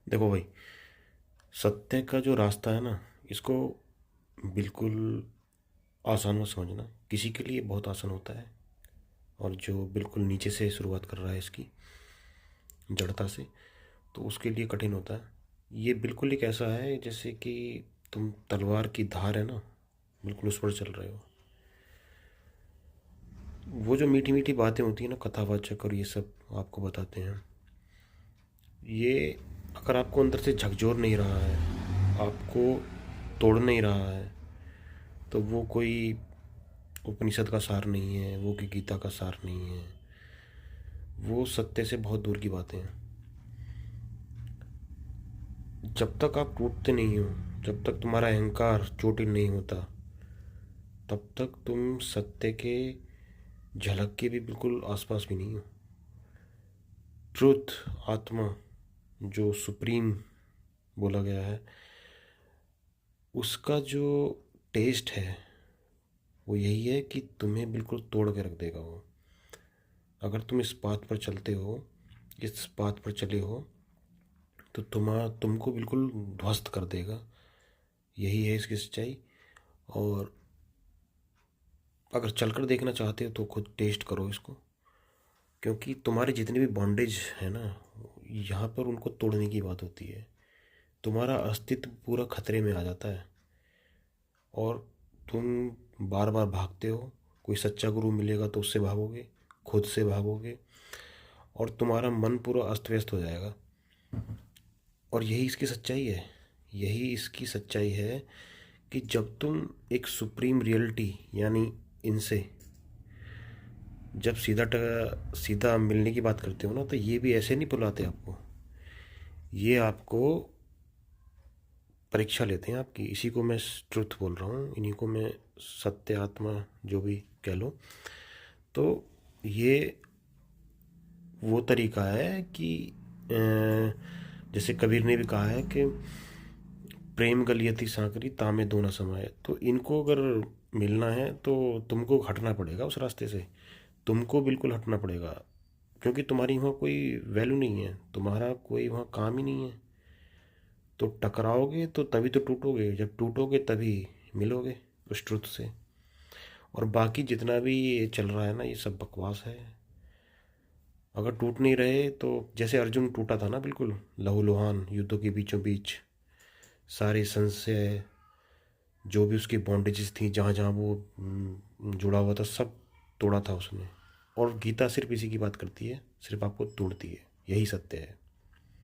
देखो भाई, सत्य का जो रास्ता है ना, इसको बिल्कुल आसान मत समझना। किसी के लिए बहुत आसान होता है, और जो बिल्कुल नीचे से शुरुआत कर रहा है इसकी जड़ता से, तो उसके लिए कठिन होता है। ये बिल्कुल एक ऐसा है जैसे कि तुम तलवार की धार है ना, बिल्कुल उस पर चल रहे हो। वो जो मीठी मीठी बातें होती है ना, कथावाचक और ये सब आपको बताते हैं, ये अगर आपको अंदर से झकझोर नहीं रहा है, आपको तोड़ नहीं रहा है, तो वो कोई उपनिषद का सार नहीं है, वो कि गीता का सार नहीं है। वो सत्य से बहुत दूर की बातें हैं। जब तक आप टूटते नहीं हो, जब तक तुम्हारा अहंकार चोटिल नहीं होता, तब तक तुम सत्य के झलक के भी बिल्कुल आसपास भी नहीं हो। ट्रुथ, आत्मा, जो सुप्रीम बोला गया है, उसका जो टेस्ट है वो यही है कि तुम्हें बिल्कुल तोड़ के रख देगा वो। अगर तुम इस बात पर चलते हो, इस बात पर चले हो, तो तुमको बिल्कुल ध्वस्त कर देगा। यही है इसकी सच्चाई। और अगर चलकर देखना चाहते हो तो खुद टेस्ट करो इसको, क्योंकि तुम्हारे जितने भी बॉन्डेज है ना, यहाँ पर उनको तोड़ने की बात होती है। तुम्हारा अस्तित्व पूरा खतरे में आ जाता है, और तुम बार बार भागते हो। कोई सच्चा गुरु मिलेगा तो उससे भागोगे, खुद से भागोगे, और तुम्हारा मन पूरा अस्त व्यस्त हो जाएगा। और यही इसकी सच्चाई है। यही इसकी सच्चाई है कि जब तुम एक सुप्रीम रियलिटी यानी इनसे जब सीधा मिलने की बात करते हो ना, तो ये भी ऐसे नहीं बुलाते आपको। ये आपको परीक्षा लेते हैं आपकी। इसी को मैं ट्रुथ बोल रहा हूँ, इन्हीं को मैं सत्य, आत्मा, जो भी कह लो। तो ये वो तरीका है कि जैसे कबीर ने भी कहा है कि प्रेम गलियति सांकरी तामे दो न समाये। तो इनको अगर मिलना है तो तुमको हटना पड़ेगा उस रास्ते से। तुमको बिल्कुल हटना पड़ेगा, क्योंकि तुम्हारी वहाँ कोई वैल्यू नहीं है, तुम्हारा कोई वहाँ काम ही नहीं है। तो टकराओगे तो तभी तो टूटोगे, जब टूटोगे तभी मिलोगे उस ट्रुथ से। और बाकी जितना भी ये चल रहा है ना, ये सब बकवास है। अगर टूट नहीं रहे तो जैसे अर्जुन टूटा था ना, बिल्कुल लहूलुहान युद्धों के बीचों बीच, सारे संशय, जो भी उसकी बॉन्डेजेस थी, जहाँ जहाँ वो जुड़ा हुआ था, सब तोड़ा था उसने। और गीता सिर्फ इसी की बात करती है, सिर्फ आपको तोड़ती है। यही सत्य है।